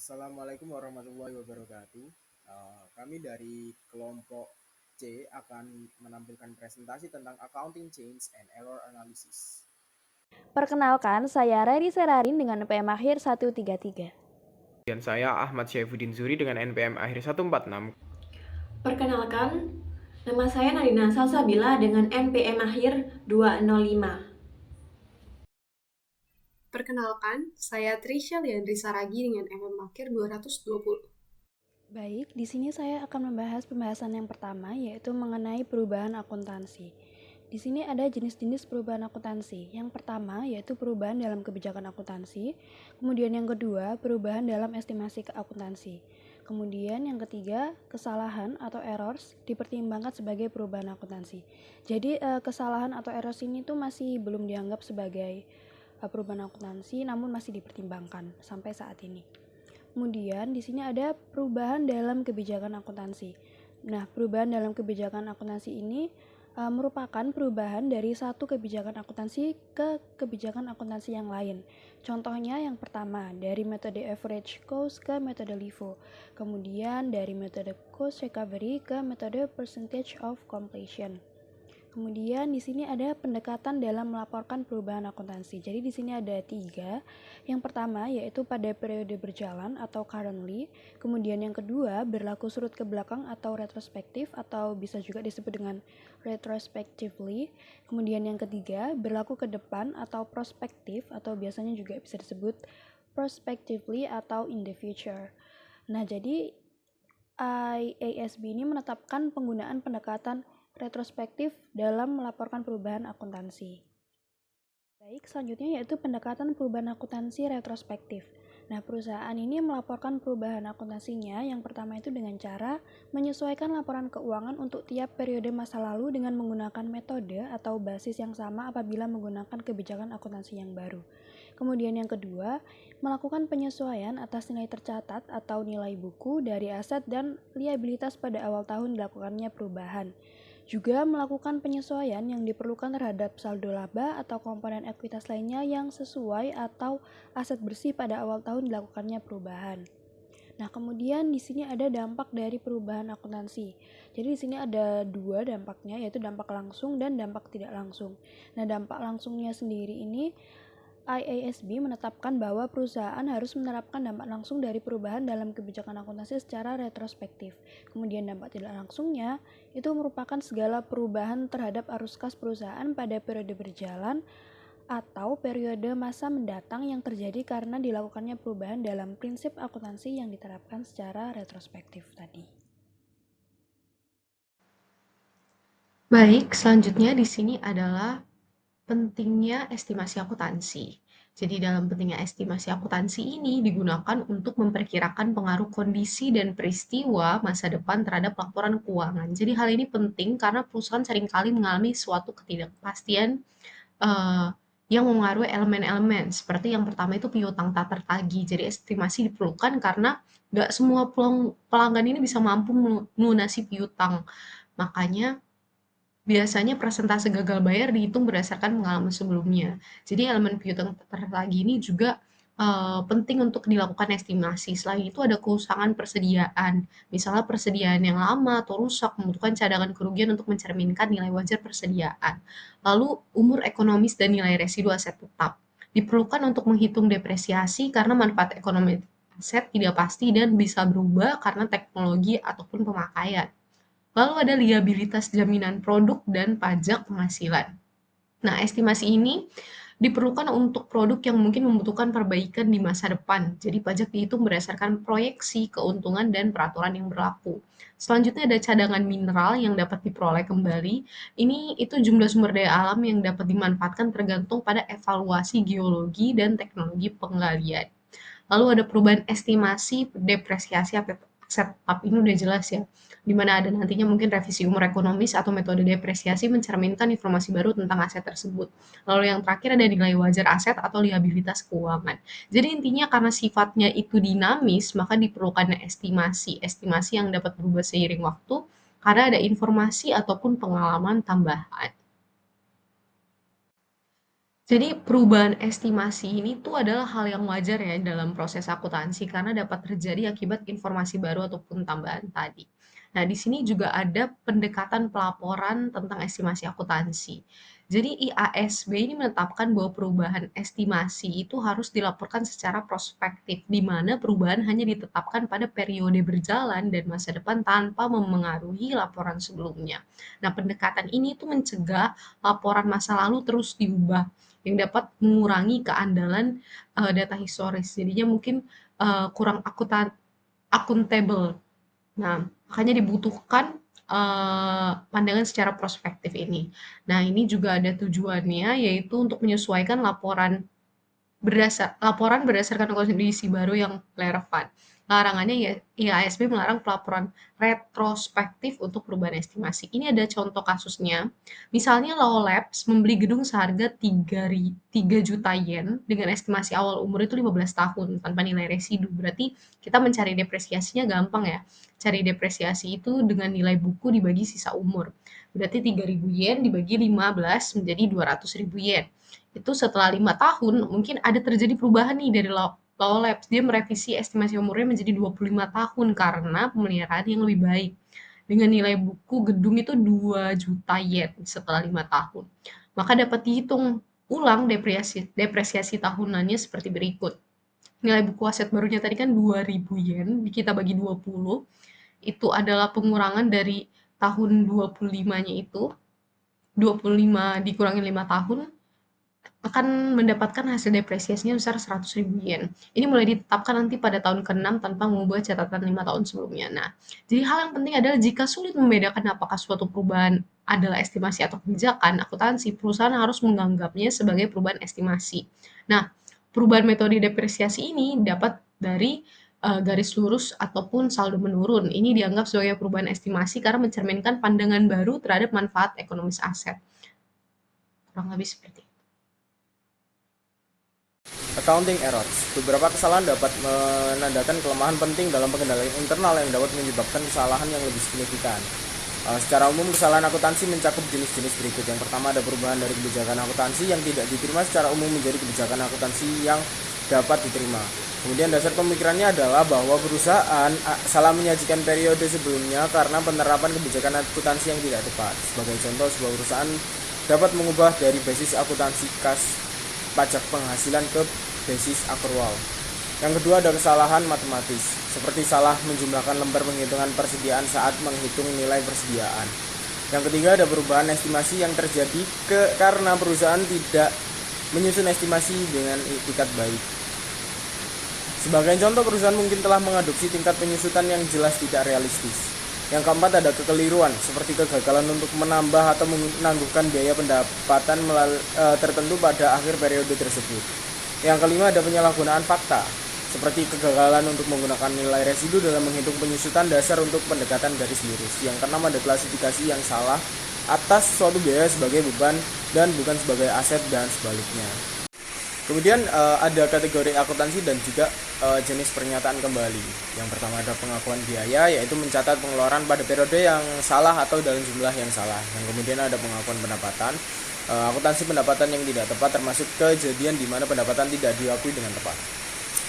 Assalamualaikum warahmatullahi wabarakatuh. Kami dari kelompok C akan menampilkan presentasi tentang Accounting Change and Error Analysis. Perkenalkan, saya Reri Serarin dengan NPM akhir 133. Dan saya Ahmad Syaifuddin Zuri dengan NPM akhir 146. Perkenalkan, nama saya Nadina Salsabila dengan NPM akhir 205. Perkenalkan, saya Trisha Liandri Saragi dengan MM akhir 220. Baik, di sini saya akan membahas pembahasan yang pertama, yaitu mengenai perubahan akuntansi. Di sini ada jenis-jenis perubahan akuntansi. Yang pertama yaitu perubahan dalam kebijakan akuntansi, kemudian yang kedua perubahan dalam estimasi akuntansi. Kemudian yang ketiga, kesalahan atau errors dipertimbangkan sebagai perubahan akuntansi. Jadi kesalahan atau errors ini tuh masih belum dianggap sebagai perubahan akuntansi, namun masih dipertimbangkan sampai saat ini. Kemudian di sini ada perubahan dalam kebijakan akuntansi. Nah, perubahan dalam kebijakan akuntansi ini merupakan perubahan dari satu kebijakan akuntansi ke kebijakan akuntansi yang lain. Contohnya yang pertama, dari metode average cost ke metode LIFO. Kemudian dari metode cost recovery ke metode percentage of completion. Kemudian di sini ada pendekatan dalam melaporkan perubahan akuntansi. Jadi di sini ada 3. Yang pertama yaitu pada periode berjalan atau currently. Kemudian yang kedua berlaku surut ke belakang atau retrospektif atau bisa juga disebut dengan retrospectively. Kemudian yang ketiga berlaku ke depan atau prospektif atau biasanya juga bisa disebut prospectively atau in the future. Nah, jadi IASB ini menetapkan penggunaan pendekatan retrospektif dalam melaporkan perubahan akuntansi. Baik, selanjutnya yaitu pendekatan perubahan akuntansi retrospektif. Nah, perusahaan ini melaporkan perubahan akuntansinya yang pertama itu dengan cara menyesuaikan laporan keuangan untuk tiap periode masa lalu dengan menggunakan metode atau basis yang sama apabila menggunakan kebijakan akuntansi yang baru. Kemudian yang kedua, melakukan penyesuaian atas nilai tercatat atau nilai buku dari aset dan liabilitas pada awal tahun dilakukannya perubahan. Juga melakukan penyesuaian yang diperlukan terhadap saldo laba atau komponen ekuitas lainnya yang sesuai atau aset bersih pada awal tahun dilakukannya perubahan. Nah, kemudian di sini ada dampak dari perubahan akuntansi. Jadi di sini ada 2 dampaknya, yaitu dampak langsung dan dampak tidak langsung. Nah, dampak langsungnya sendiri ini IASB menetapkan bahwa perusahaan harus menerapkan dampak langsung dari perubahan dalam kebijakan akuntansi secara retrospektif. Kemudian dampak tidak langsungnya itu merupakan segala perubahan terhadap arus kas perusahaan pada periode berjalan atau periode masa mendatang yang terjadi karena dilakukannya perubahan dalam prinsip akuntansi yang diterapkan secara retrospektif tadi. Baik, selanjutnya di sini adalah pentingnya estimasi akuntansi. Jadi dalam pentingnya estimasi akuntansi ini digunakan untuk memperkirakan pengaruh kondisi dan peristiwa masa depan terhadap laporan keuangan. Jadi hal ini penting karena perusahaan seringkali mengalami suatu ketidakpastian eh, yang mempengaruhi elemen-elemen. Seperti yang pertama itu piutang tak tertagih. Jadi estimasi diperlukan karena nggak semua pelanggan ini bisa mampu melunasi piutang. Makanya biasanya persentase gagal bayar dihitung berdasarkan pengalaman sebelumnya. Jadi elemen piutang terlagi ini juga penting untuk dilakukan estimasi. Selain itu ada kerusakan persediaan. Misalnya persediaan yang lama atau rusak membutuhkan cadangan kerugian untuk mencerminkan nilai wajar persediaan. Lalu umur ekonomis dan nilai residu aset tetap. Diperlukan untuk menghitung depresiasi karena manfaat ekonomi aset tidak pasti dan bisa berubah karena teknologi ataupun pemakaian. Lalu ada liabilitas jaminan produk dan pajak penghasilan. Nah, estimasi ini diperlukan untuk produk yang mungkin membutuhkan perbaikan di masa depan. Jadi pajak dihitung berdasarkan proyeksi, keuntungan, dan peraturan yang berlaku. Selanjutnya ada cadangan mineral yang dapat diperoleh kembali. Ini itu jumlah sumber daya alam yang dapat dimanfaatkan tergantung pada evaluasi geologi dan teknologi penggalian. Lalu ada perubahan estimasi depresiasi aset tetap, ini udah jelas ya, di mana ada nantinya mungkin revisi umur ekonomis atau metode depresiasi mencerminkan informasi baru tentang aset tersebut. Lalu yang terakhir ada nilai wajar aset atau liabilitas keuangan. Jadi intinya karena sifatnya itu dinamis, maka diperlukan estimasi yang dapat berubah seiring waktu karena ada informasi ataupun pengalaman tambahan. Jadi perubahan estimasi ini tuh adalah hal yang wajar ya dalam proses akuntansi karena dapat terjadi akibat informasi baru ataupun tambahan tadi. Nah, di sini juga ada pendekatan pelaporan tentang estimasi akuntansi. Jadi IASB ini menetapkan bahwa perubahan estimasi itu harus dilaporkan secara prospektif, di mana perubahan hanya ditetapkan pada periode berjalan dan masa depan tanpa memengaruhi laporan sebelumnya. Nah, pendekatan ini tuh mencegah laporan masa lalu terus diubah yang dapat mengurangi keandalan, data historis. Jadinya mungkin, kurang akuntabel. Nah, makanya dibutuhkan, pandangan secara prospektif ini. Nah, ini juga ada tujuannya, yaitu untuk menyesuaikan laporan berdasarkan kondisi baru yang relevan. Larangannya ya IASB melarang pelaporan retrospektif untuk perubahan estimasi. Ini ada contoh kasusnya. Misalnya Law Labs membeli gedung seharga 3 juta yen dengan estimasi awal umur itu 15 tahun tanpa nilai residu. Berarti kita mencari depresiasinya gampang ya. Cari depresiasi itu dengan nilai buku dibagi sisa umur. Berarti 3.000 yen dibagi 15 menjadi 200.000 yen. Itu setelah 5 tahun mungkin ada terjadi perubahan nih dari Law Labs. Dia merevisi estimasi umurnya menjadi 25 tahun karena pemeliharaan yang lebih baik. Dengan nilai buku gedung itu 2 juta yen setelah 5 tahun. Maka dapat dihitung ulang depresiasi tahunannya seperti berikut. Nilai buku aset barunya tadi kan 2.000 yen, kita bagi 20, itu adalah pengurangan dari tahun 25-nya itu, 25 dikurangi 5 tahun, akan mendapatkan hasil depresiasinya besar 100.000 yen. Ini mulai ditetapkan nanti pada tahun ke-6 tanpa mengubah catatan 5 tahun sebelumnya. Nah, jadi hal yang penting adalah jika sulit membedakan apakah suatu perubahan adalah estimasi atau kebijakan akuntansi, perusahaan harus menganggapnya sebagai perubahan estimasi. Nah, perubahan metode depresiasi ini dapat dari garis lurus ataupun saldo menurun. Ini dianggap sebagai perubahan estimasi karena mencerminkan pandangan baru terhadap manfaat ekonomis aset. Kurang lebih seperti itu. Accounting errors. Beberapa kesalahan dapat menandakan kelemahan penting dalam pengendalian internal yang dapat menyebabkan kesalahan yang lebih signifikan. Secara umum, kesalahan akuntansi mencakup jenis-jenis berikut. Yang pertama, ada perubahan dari kebijakan akuntansi yang tidak diterima secara umum menjadi kebijakan akuntansi yang dapat diterima. Kemudian dasar pemikirannya adalah bahwa perusahaan salah menyajikan periode sebelumnya karena penerapan kebijakan akuntansi yang tidak tepat. Sebagai contoh, sebuah perusahaan dapat mengubah dari basis akuntansi kas pajak penghasilan ke basis akrual. Yang kedua, ada kesalahan matematis, seperti salah menjumlahkan lembar penghitungan persediaan saat menghitung nilai persediaan. Yang ketiga, ada perubahan estimasi yang terjadi karena perusahaan tidak menyusun estimasi dengan itikat baik. Sebagai contoh, perusahaan mungkin telah mengadopsi tingkat penyusutan yang jelas tidak realistis. Yang keempat, ada kekeliruan, seperti kegagalan untuk menambah atau menangguhkan biaya pendapatan tertentu pada akhir periode tersebut. Yang kelima, ada penyalahgunaan fakta, seperti kegagalan untuk menggunakan nilai residu dalam menghitung penyusutan dasar untuk pendekatan garis lurus. Yang keenam, ada klasifikasi yang salah atas suatu biaya sebagai beban dan bukan sebagai aset dan sebaliknya. Kemudian ada kategori akuntansi dan juga jenis pernyataan kembali. Yang pertama, ada pengakuan biaya, yaitu mencatat pengeluaran pada periode yang salah atau dalam jumlah yang salah. Yang kemudian ada pengakuan pendapatan. Akuntansi pendapatan yang tidak tepat termasuk kejadian di mana pendapatan tidak diakui dengan tepat.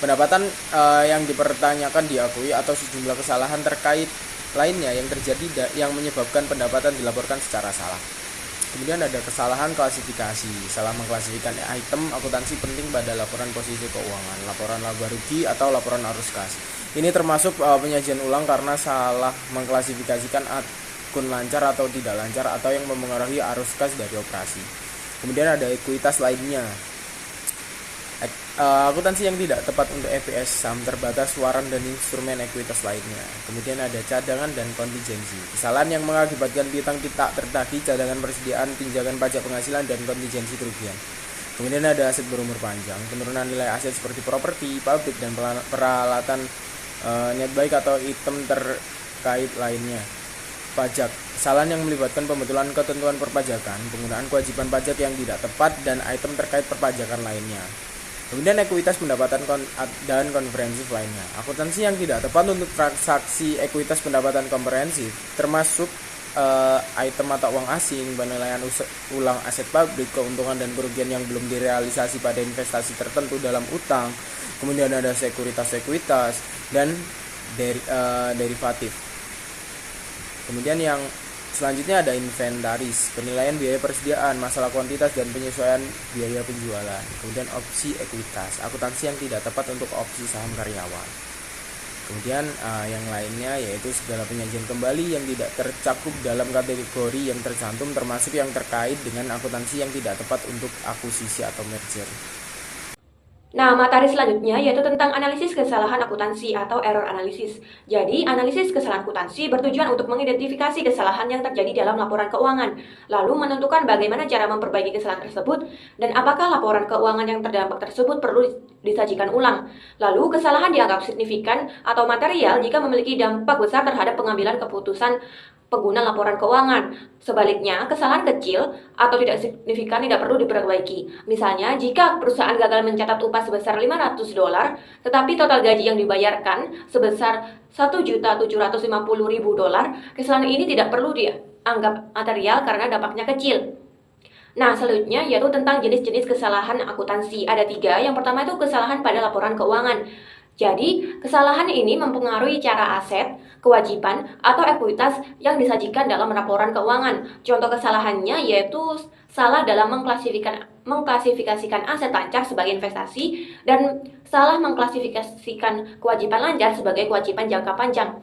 Pendapatan yang dipertanyakan diakui atau sejumlah kesalahan terkait lainnya yang terjadi yang menyebabkan pendapatan dilaporkan secara salah. Kemudian ada kesalahan klasifikasi, salah mengklasifikasi item akuntansi penting pada laporan posisi keuangan, laporan laba rugi atau laporan arus kas. Ini termasuk penyajian ulang karena salah mengklasifikasikan akun lancar atau tidak lancar atau yang mempengaruhi arus kas dari operasi. Kemudian ada ekuitas lainnya. Akuntansi yang tidak tepat untuk EPS, saham terbatas, waran dan instrumen ekuitas lainnya. Kemudian ada cadangan dan kontingensi. Kesalahan yang mengakibatkan piutang tak tertagih, cadangan persediaan, tunjangan pajak penghasilan dan kontingensi kerugian. Kemudian ada aset berumur panjang, penurunan nilai aset seperti properti, pabrik dan peralatan niat baik atau item terkait lainnya. Pajak, kesalahan yang melibatkan pembetulan ketentuan perpajakan, penggunaan kewajiban pajak yang tidak tepat dan item terkait perpajakan lainnya. Kemudian ekuitas pendapatan dan komprehensif lainnya. Akuntansi yang tidak tepat untuk transaksi ekuitas pendapatan komprehensif termasuk item atau uang asing, penilaian ulang aset pabrik, keuntungan dan kerugian yang belum direalisasi pada investasi tertentu dalam utang, kemudian ada sekuritas dan derivatif. Kemudian yang selanjutnya ada inventaris, penilaian biaya persediaan, masalah kuantitas dan penyesuaian biaya penjualan. Kemudian opsi ekuitas, akuntansi yang tidak tepat untuk opsi saham karyawan. Kemudian yang lainnya yaitu segala penyajian kembali yang tidak tercakup dalam kategori yang tercantum, termasuk yang terkait dengan akuntansi yang tidak tepat untuk akuisisi atau merger. Nah, materi selanjutnya yaitu tentang analisis kesalahan akuntansi atau error analysis. Jadi, analisis kesalahan akuntansi bertujuan untuk mengidentifikasi kesalahan yang terjadi dalam laporan keuangan, lalu menentukan bagaimana cara memperbaiki kesalahan tersebut, dan apakah laporan keuangan yang terdampak tersebut perlu disajikan ulang. Lalu, kesalahan dianggap signifikan atau material jika memiliki dampak besar terhadap pengambilan keputusan pengguna laporan keuangan. Sebaliknya, kesalahan kecil atau tidak signifikan tidak perlu diperbaiki. Misalnya, jika perusahaan gagal mencatat upah sebesar $500, tetapi total gaji yang dibayarkan sebesar $1.750.000, kesalahan ini tidak perlu dianggap material karena dampaknya kecil. Nah, selanjutnya yaitu tentang jenis-jenis kesalahan akuntansi. Ada 3. Yang pertama itu kesalahan pada laporan keuangan. Jadi, kesalahan ini mempengaruhi cara aset, kewajiban, atau ekuitas yang disajikan dalam laporan keuangan. Contoh kesalahannya yaitu salah dalam mengklasifikasikan aset lancar sebagai investasi dan salah mengklasifikasikan kewajiban lancar sebagai kewajiban jangka panjang.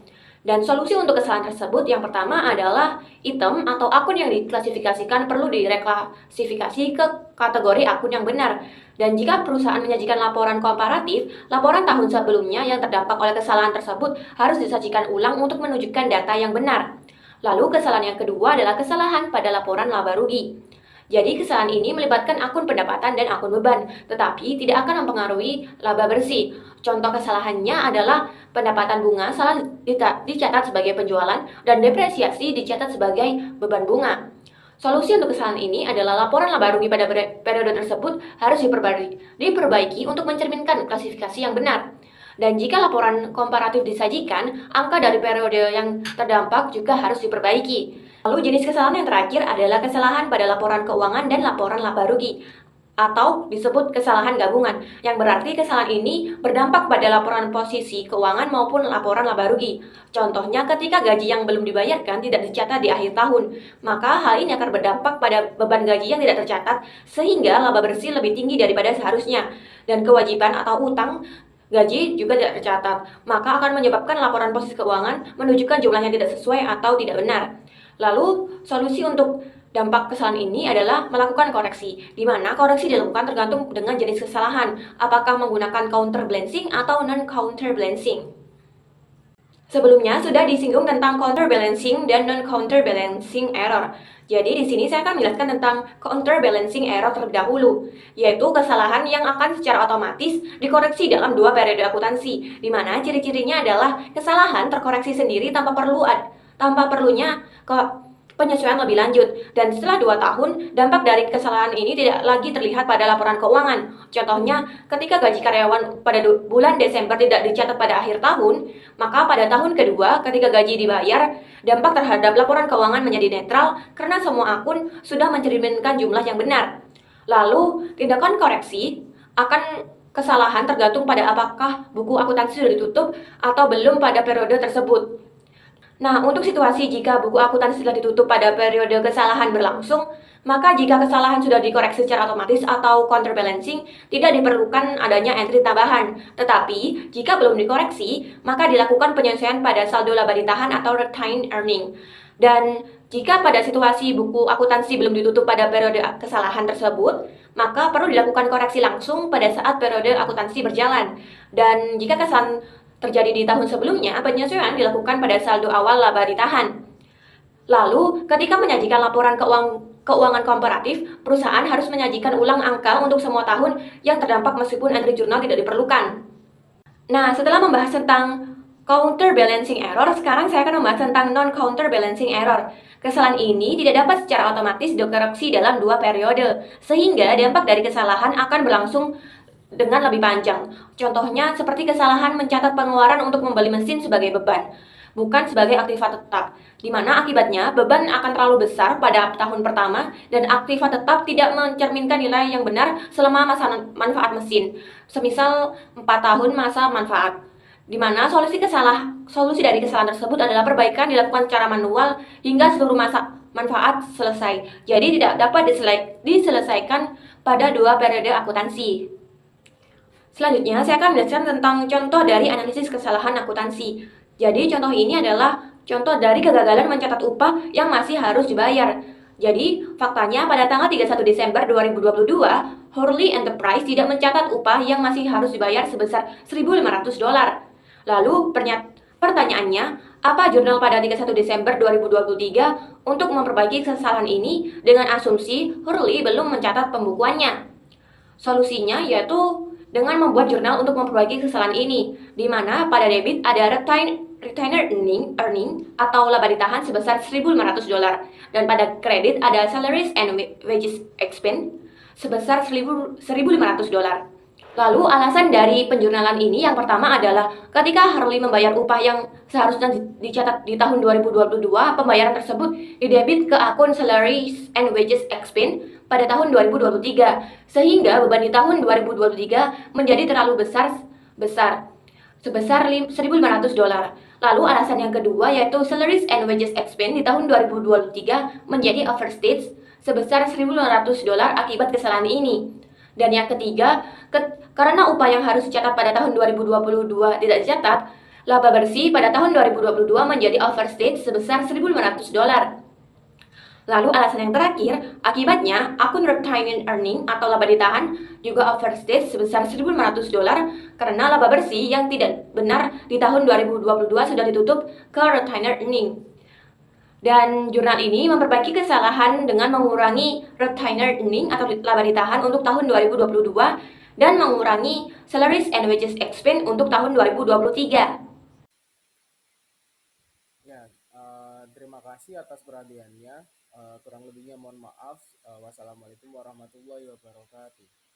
Dan solusi untuk kesalahan tersebut yang pertama adalah item atau akun yang diklasifikasikan perlu direklasifikasi ke kategori akun yang benar. Dan jika perusahaan menyajikan laporan komparatif, laporan tahun sebelumnya yang terdampak oleh kesalahan tersebut harus disajikan ulang untuk menunjukkan data yang benar. Lalu kesalahan yang kedua adalah kesalahan pada laporan laba rugi. Jadi kesalahan ini melibatkan akun pendapatan dan akun beban, tetapi tidak akan mempengaruhi laba bersih. Contoh kesalahannya adalah pendapatan bunga salah dicatat sebagai penjualan dan depresiasi dicatat sebagai beban bunga. Solusi untuk kesalahan ini adalah laporan laba rugi pada periode tersebut harus diperbaiki untuk mencerminkan klasifikasi yang benar. Dan jika laporan komparatif disajikan, angka dari periode yang terdampak juga harus diperbaiki. Lalu jenis kesalahan yang terakhir adalah kesalahan pada laporan keuangan dan laporan laba rugi, atau disebut kesalahan gabungan, yang berarti kesalahan ini berdampak pada laporan posisi keuangan maupun laporan laba rugi. Contohnya ketika gaji yang belum dibayarkan tidak dicatat di akhir tahun, maka hal ini akan berdampak pada beban gaji yang tidak tercatat sehingga laba bersih lebih tinggi daripada seharusnya, dan kewajiban atau utang gaji juga tidak tercatat, maka akan menyebabkan laporan posisi keuangan menunjukkan jumlah yang tidak sesuai atau tidak benar. Lalu, solusi untuk dampak kesalahan ini adalah melakukan koreksi, di mana koreksi dilakukan tergantung dengan jenis kesalahan, apakah menggunakan counterbalancing atau non-counterbalancing. Sebelumnya sudah disinggung tentang counterbalancing dan non-counterbalancing error. Jadi di sini saya akan menjelaskan tentang counterbalancing error terlebih dahulu, yaitu kesalahan yang akan secara otomatis dikoreksi dalam 2 periode akuntansi, di mana ciri-cirinya adalah kesalahan terkoreksi sendiri tanpa perlunya penyesuaian lebih lanjut, dan setelah 2 tahun, dampak dari kesalahan ini tidak lagi terlihat pada laporan keuangan. Contohnya, ketika gaji karyawan pada bulan Desember tidak dicatat pada akhir tahun, maka pada tahun kedua, ketika gaji dibayar, dampak terhadap laporan keuangan menjadi netral karena semua akun sudah mencerminkan jumlah yang benar. Lalu, tindakan koreksi akan kesalahan tergantung pada apakah buku akuntansi sudah ditutup atau belum pada periode tersebut. Nah, untuk situasi jika buku akuntansi sudah ditutup pada periode kesalahan berlangsung, maka jika kesalahan sudah dikoreksi secara otomatis atau counterbalancing, tidak diperlukan adanya entry tambahan. Tetapi, jika belum dikoreksi, maka dilakukan penyesuaian pada saldo laba ditahan atau retained earning. Dan jika pada situasi buku akuntansi belum ditutup pada periode kesalahan tersebut, maka perlu dilakukan koreksi langsung pada saat periode akuntansi berjalan. Dan jika kesalahan terjadi di tahun sebelumnya, penyesuaian dilakukan pada saldo awal laba ditahan. Lalu, ketika menyajikan laporan keuangan komparatif, perusahaan harus menyajikan ulang angka untuk semua tahun yang terdampak meskipun entry jurnal tidak diperlukan. Nah, setelah membahas tentang counterbalancing error, sekarang saya akan membahas tentang non-counterbalancing error. Kesalahan ini tidak dapat secara otomatis dikoreksi dalam 2 periode, sehingga dampak dari kesalahan akan berlangsung dengan lebih panjang. Contohnya seperti kesalahan mencatat pengeluaran untuk membeli mesin sebagai beban. bukan sebagai aktiva tetap, di mana akibatnya beban akan terlalu besar pada tahun pertama dan aktiva tetap tidak mencerminkan nilai yang benar selama masa manfaat mesin, semisal 4 tahun masa manfaat, di mana solusi dari kesalahan tersebut adalah perbaikan dilakukan secara manual hingga seluruh masa manfaat selesai. Jadi tidak dapat diselesaikan pada 2 periode akuntansi. Selanjutnya, saya akan menjelaskan tentang contoh dari analisis kesalahan akuntansi. Jadi, contoh ini adalah contoh dari kegagalan mencatat upah yang masih harus dibayar. Jadi, faktanya pada tanggal 31 Desember 2022, Hurley Enterprise tidak mencatat upah yang masih harus dibayar sebesar $1.500. Lalu, pertanyaannya, apa jurnal pada 31 Desember 2023 untuk memperbaiki kesalahan ini dengan asumsi Hurley belum mencatat pembukuannya? Solusinya yaitu dengan membuat jurnal untuk memperbaiki kesalahan ini, di mana pada debit ada retainer earning atau laba ditahan sebesar $1.500 dan pada kredit ada salaries and wages expense sebesar $1.500. Lalu alasan dari penjurnalan ini yang pertama adalah ketika Harley membayar upah yang seharusnya dicatat di tahun 2022, pembayaran tersebut didebit ke akun salaries and wages expense pada tahun 2023, sehingga beban di tahun 2023 menjadi terlalu besar sebesar $1.500. Lalu alasan yang kedua yaitu salaries and wages expense di tahun 2023 menjadi overstated sebesar $1.500 akibat kesalahan ini. Dan yang ketiga, karena upah yang harus dicatat pada tahun 2022 tidak dicatat, laba bersih pada tahun 2022 menjadi overstated sebesar $1.500. Lalu alasan yang terakhir, akibatnya akun retained earning atau laba ditahan juga overstated sebesar $1.500 karena laba bersih yang tidak benar di tahun 2022 sudah ditutup ke retained earning. Dan jurnal ini memperbaiki kesalahan dengan mengurangi retained earning atau laba ditahan untuk tahun 2022 dan mengurangi salaries and wages expense untuk tahun 2023. Ya, terima kasih atas perhatiannya. Kurang lebihnya mohon maaf. Wassalamualaikum warahmatullahi wabarakatuh.